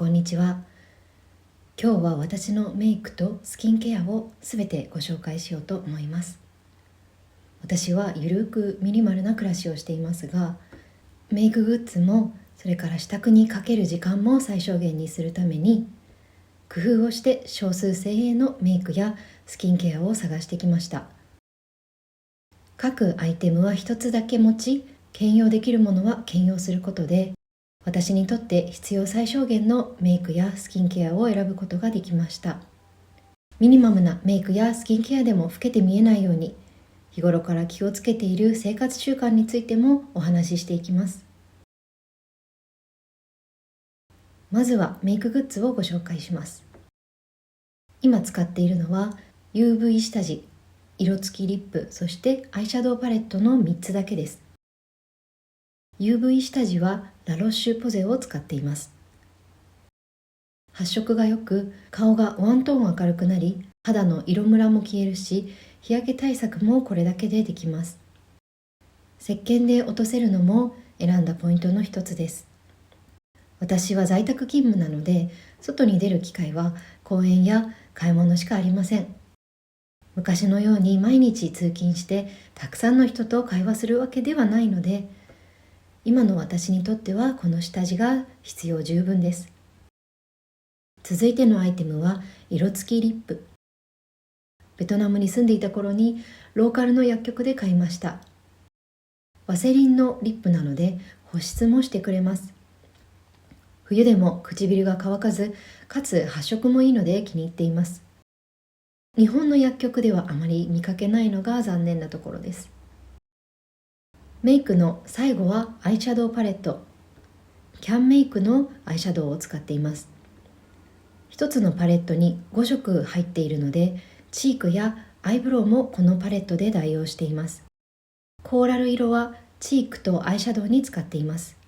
こんにちは。今日は私のメイクとスキンケアをすべてご紹介しようと思います。私はゆるくミニマルな暮らしをしていますが、メイクグッズもそれから支度にかける時間も最小限にするために工夫をして少数精鋭のメイクやスキンケアを探してきました。各アイテムは一つだけ持ち、兼用できるものは兼用することで、私にとって必要最小限のメイクやスキンケアを選ぶことができました。ミニマムなメイクやスキンケアでも老けて見えないように、日頃から気をつけている生活習慣についてもお話ししていきます。まずはメイクグッズをご紹介します。今使っているのは UV 下地、色付きリップ、そしてアイシャドウパレットの3つだけです。UV 下地はラロッシュポゼを使っています。発色が良く、顔がワントーン明るくなり、肌の色ムラも消えるし、日焼け対策もこれだけでできます。石鹸で落とせるのも選んだポイントの一つです。私は在宅勤務なので、外に出る機会は公園や買い物しかありません。昔のように毎日通勤してたくさんの人と会話するわけではないので、今の私にとってはこの下地が必要十分です。続いてのアイテムは色付きリップ。ベトナムに住んでいた頃にローカルの薬局で買いました。ワセリンのリップなので保湿もしてくれます。冬でも唇が乾かず、かつ発色もいいので気に入っています。日本の薬局ではあまり見かけないのが残念なところです。メイクの最後はアイシャドウパレット。キャンメイクのアイシャドウを使っています。一つのパレットに5色入っているので、チークやアイブロウもこのパレットで代用しています。コーラル色はチークとアイシャドウに使っています。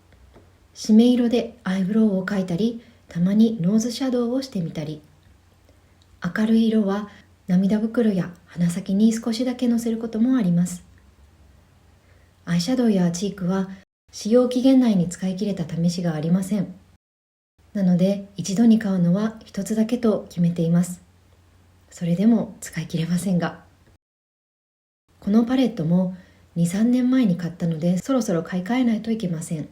締め色でアイブロウを描いたり、たまにノーズシャドウをしてみたり。明るい色は涙袋や鼻先に少しだけのせることもあります。アイシャドウやチークは使用期限内に使い切れた試しがありません。なので一度に買うのは一つだけと決めています。それでも使い切れませんが。このパレットも2、3年前に買ったのでそろそろ買い替えないといけません。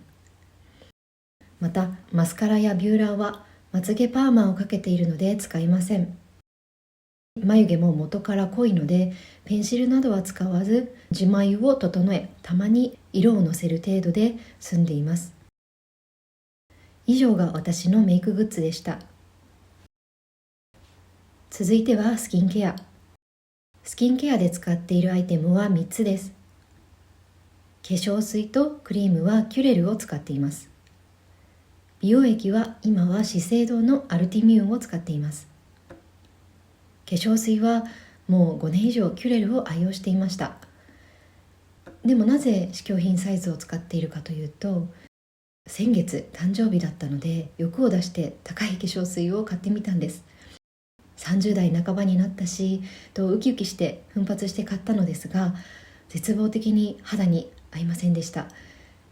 またマスカラやビューラーはまつげパーマをかけているので使いません。眉毛も元から濃いのでペンシルなどは使わず、地眉を整え、たまに色をのせる程度で済んでいます。以上が私のメイクグッズでした。続いてはスキンケア。スキンケアで使っているアイテムは3つです。化粧水とクリームはキュレルを使っています。美容液は今は資生堂のアルティミューンを使っています。化粧水はもう5年以上キュレルを愛用していました。でもなぜ試供品サイズを使っているかというと、先月誕生日だったので欲を出して高い化粧水を買ってみたんです。30代半ばになったしとウキウキして奮発して買ったのですが、絶望的に肌に合いませんでした。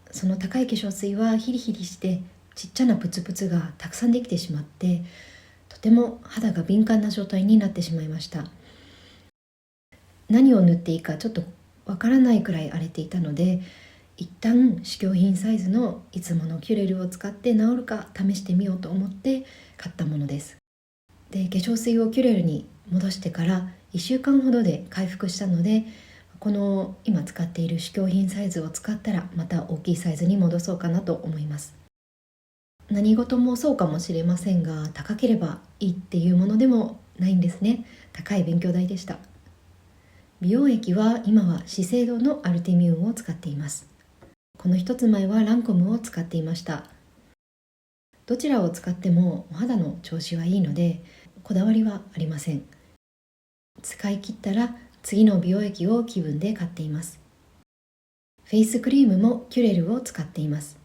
その高い化粧水はヒリヒリしてちっちゃなプツプツがたくさんできてしまって、とても肌が敏感な状態になってしまいました。何を塗っていいかちょっとわからないくらい荒れていたので、一旦試供品サイズのいつものキュレルを使って治るか試してみようと思って買ったものです。で、化粧水をキュレルに戻してから1週間ほどで回復したので、この今使っている試供品サイズを使ったらまた大きいサイズに戻そうかなと思います。何事もそうかもしれませんが、高ければいいっていうものでもないんですね。高い勉強代でした。美容液は今は資生堂のアルティミューンを使っています。この一つ前はランコムを使っていました。どちらを使ってもお肌の調子はいいので、こだわりはありません。使い切ったら次の美容液を気分で買っています。フェイスクリームもキュレルを使っています。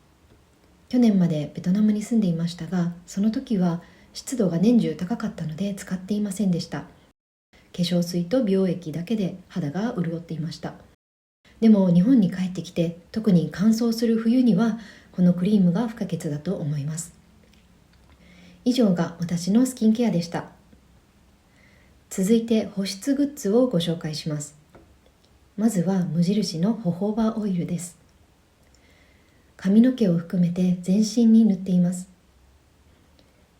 去年までベトナムに住んでいましたが、その時は湿度が年中高かったので使っていませんでした。化粧水と美容液だけで肌が潤っていました。でも日本に帰ってきて、特に乾燥する冬にはこのクリームが不可欠だと思います。以上が私のスキンケアでした。続いて保湿グッズをご紹介します。まずは無印のホホバオイルです。髪の毛を含めて全身に塗っています。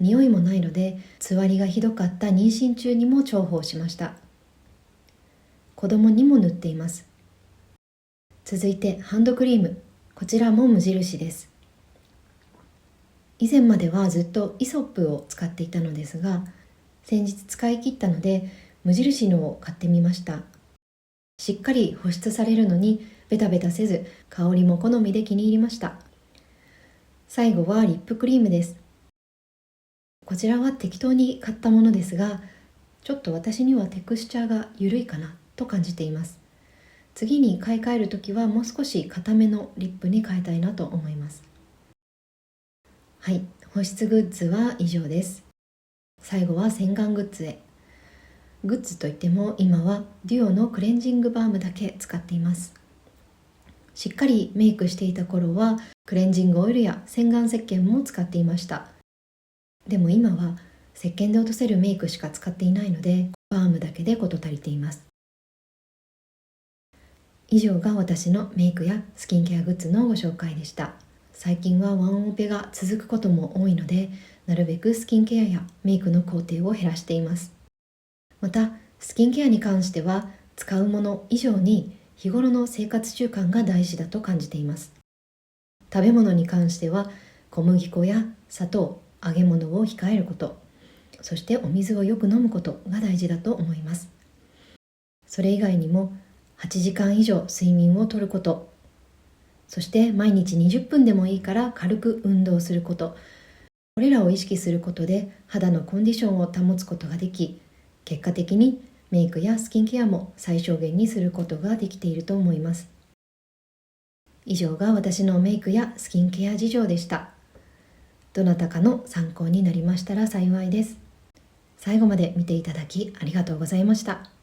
匂いもないので、つわりがひどかった妊娠中にも重宝しました。子供にも塗っています。続いてハンドクリーム、こちらも無印です。以前まではずっとイソップを使っていたのですが、先日使い切ったので無印のを買ってみました。しっかり保湿されるのにベタベタせず、香りも好みで気に入りました。最後はリップクリームです。こちらは適当に買ったものですが、ちょっと私にはテクスチャーが緩いかなと感じています。次に買い替えるときはもう少し固めのリップに変えたいなと思います。はい、保湿グッズは以上です。最後は洗顔グッズへ。グッズといっても今はデュオのクレンジングバームだけ使っています。しっかりメイクしていた頃はクレンジングオイルや洗顔石鹸も使っていました。でも今は石鹸で落とせるメイクしか使っていないので、バームだけで事足りています。以上が私のメイクやスキンケアグッズのご紹介でした。最近はワンオペが続くことも多いので、なるべくスキンケアやメイクの工程を減らしています。また、スキンケアに関しては使うもの以上に日頃の生活習慣が大事だと感じています。食べ物に関しては小麦粉や砂糖、揚げ物を控えること、そしてお水をよく飲むことが大事だと思います。それ以外にも8時間以上睡眠をとること、そして毎日20分でもいいから軽く運動すること、これらを意識することで肌のコンディションを保つことができ、結果的にメイクやスキンケアも最小限にすることができていると思います。以上が私のメイクやスキンケア事情でした。どなたかの参考になりましたら幸いです。最後まで見ていただきありがとうございました。